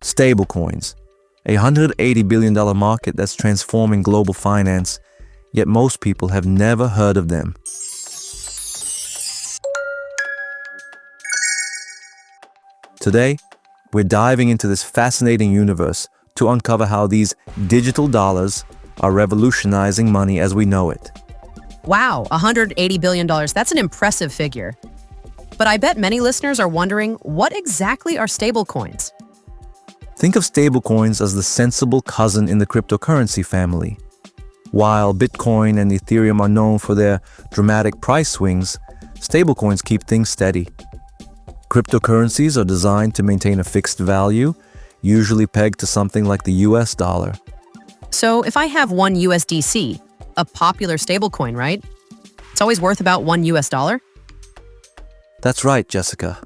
Stablecoins, a $180 billion market that's transforming global finance, yet most people have never heard of them. Today, we're diving into this fascinating universe to uncover how these digital dollars are revolutionizing money as we know it. Wow, $180 billion, that's an impressive figure. But I bet many listeners are wondering, what exactly are stablecoins? Think of stablecoins as the sensible cousin in the cryptocurrency family. While Bitcoin and Ethereum are known for their dramatic price swings, stablecoins keep things steady. Cryptocurrencies are designed to maintain a fixed value, usually pegged to something like the US dollar. So if I have one USDC, a popular stablecoin, right? It's always worth about $1. That's right, Jessica.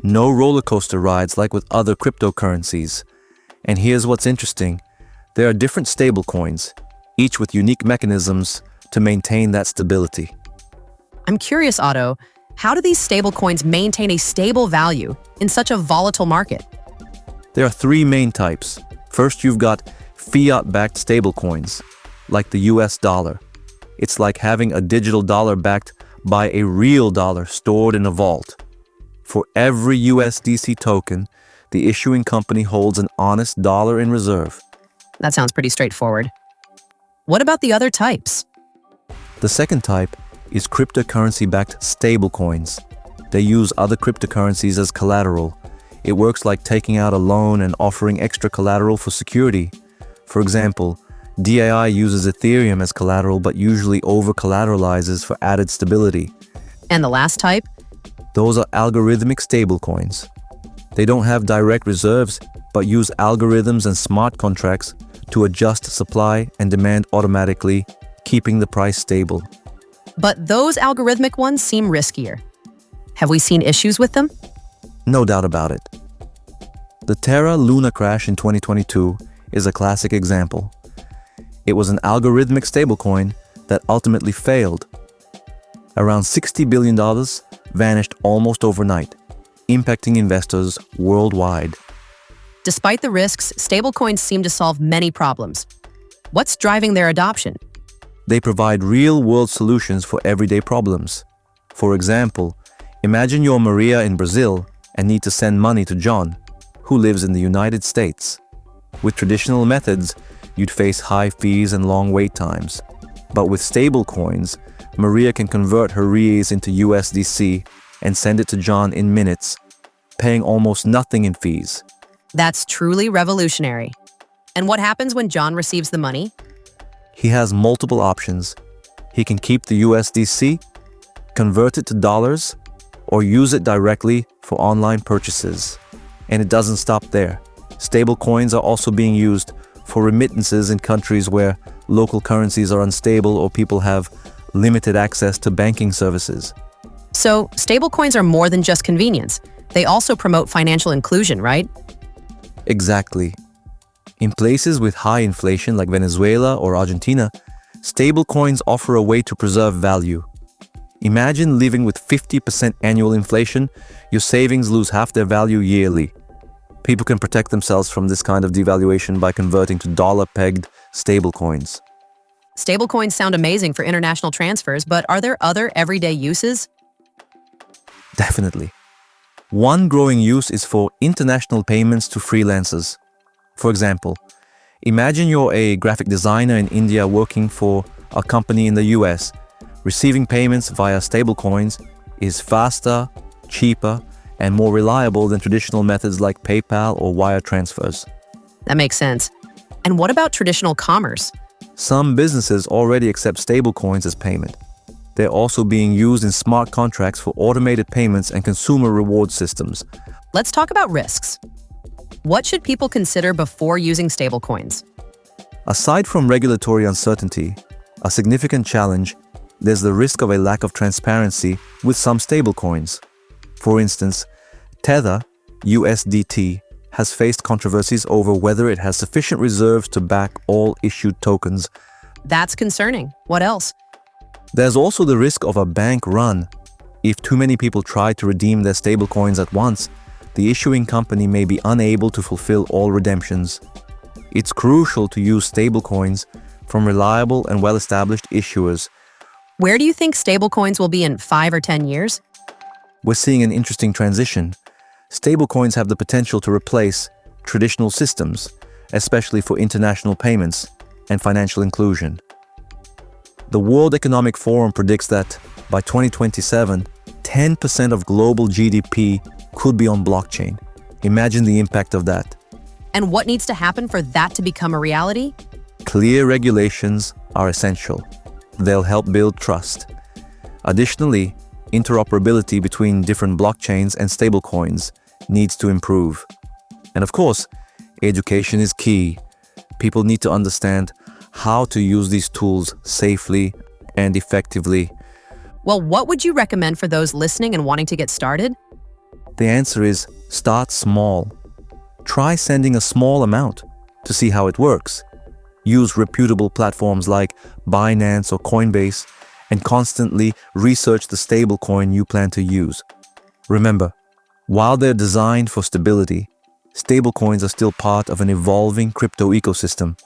No roller coaster rides like with other cryptocurrencies. And here's what's interesting. There are different stablecoins, each with unique mechanisms to maintain that stability. I'm curious, Otto, how do these stablecoins maintain a stable value in such a volatile market? There are three main types. First, you've got fiat-backed stablecoins, like the US dollar. It's like having a digital dollar backed by a real dollar stored in a vault. For every USDC token, the issuing company holds an honest dollar in reserve. That sounds pretty straightforward. What about the other types? The second type is cryptocurrency-backed stablecoins. They use other cryptocurrencies as collateral. It works like taking out a loan and offering extra collateral for security. For example, DAI uses Ethereum as collateral but usually over-collateralizes for added stability. And the last type? Those are algorithmic stablecoins. They don't have direct reserves, but use algorithms and smart contracts to adjust supply and demand automatically, keeping the price stable. But those algorithmic ones seem riskier. Have we seen issues with them? No doubt about it. The Terra Luna crash in 2022 is a classic example. It was an algorithmic stablecoin that ultimately failed. Around $60 billion vanished almost overnight, impacting investors worldwide. Despite the risks, stablecoins seem to solve many problems. What's driving their adoption? They provide real-world solutions for everyday problems. For example, imagine you're Maria in Brazil and need to send money to John, who lives in the United States. With traditional methods, you'd face high fees and long wait times. But with stablecoins, Maria can convert her reais into USDC and send it to John in minutes, paying almost nothing in fees. That's truly revolutionary. And what happens when John receives the money? He has multiple options. He can keep the USDC, convert it to dollars, or use it directly for online purchases. And it doesn't stop there. Stablecoins are also being used for remittances in countries where local currencies are unstable or people have limited access to banking services. So, stablecoins are more than just convenience. They also promote financial inclusion, right? Exactly. In places with high inflation like Venezuela or Argentina, stablecoins offer a way to preserve value. Imagine living with 50% annual inflation, your savings lose half their value yearly. People can protect themselves from this kind of devaluation by converting to dollar-pegged stablecoins. Stablecoins sound amazing for international transfers, but are there other everyday uses? Definitely. One growing use is for international payments to freelancers. For example, imagine you're a graphic designer in India working for a company in the US. Receiving payments via stablecoins is faster, cheaper, and more reliable than traditional methods like PayPal or wire transfers. That makes sense. And what about traditional commerce? Some businesses already accept stablecoins as payment. They're also being used in smart contracts for automated payments and consumer reward systems. Let's talk about risks. What should people consider before using stablecoins? Aside from regulatory uncertainty, a significant challenge, there's the risk of a lack of transparency with some stablecoins. For instance, Tether, USDT, has faced controversies over whether it has sufficient reserves to back all issued tokens. That's concerning. What else? There's also the risk of a bank run. If too many people try to redeem their stablecoins at once, the issuing company may be unable to fulfill all redemptions. It's crucial to use stablecoins from reliable and well-established issuers. Where do you think stablecoins will be in 5 or 10 years? We're seeing an interesting transition. Stablecoins have the potential to replace traditional systems, especially for international payments and financial inclusion. The World Economic Forum predicts that by 2027, 10% of global GDP could be on blockchain. Imagine the impact of that. And what needs to happen for that to become a reality? Clear regulations are essential. They'll help build trust. Additionally, interoperability between different blockchains and stablecoins needs to improve. And of course, education is key. People need to understand how to use these tools safely and effectively. Well, what would you recommend for those listening and wanting to get started? The answer is start small. Try sending a small amount to see how it works. Use reputable platforms like Binance or Coinbase and constantly research the stablecoin you plan to use. Remember, while they're designed for stability, stablecoins are still part of an evolving crypto ecosystem.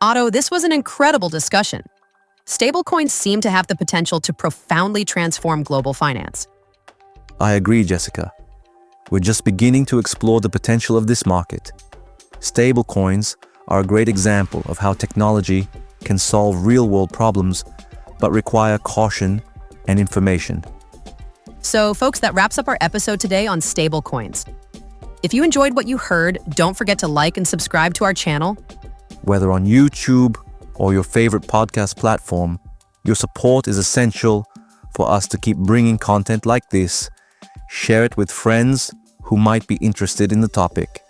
Otto, this was an incredible discussion. Stablecoins seem to have the potential to profoundly transform global finance. I agree, Jessica. We're just beginning to explore the potential of this market. Stablecoins are a great example of how technology can solve real-world problems, but require caution and information. So, folks, that wraps up our episode today on stablecoins. If you enjoyed what you heard, don't forget to like and subscribe to our channel. Whether on YouTube or your favorite podcast platform, your support is essential for us to keep bringing content like this. Share it with friends who might be interested in the topic.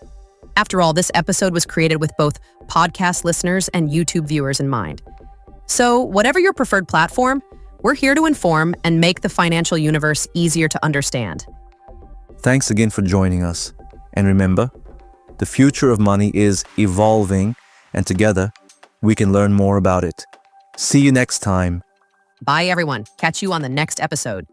After all, this episode was created with both podcast listeners and YouTube viewers in mind. So, whatever your preferred platform, we're here to inform and make the financial universe easier to understand. Thanks again for joining us. And remember, the future of money is evolving, and together, we can learn more about it. See you next time. Bye, everyone. Catch you on the next episode.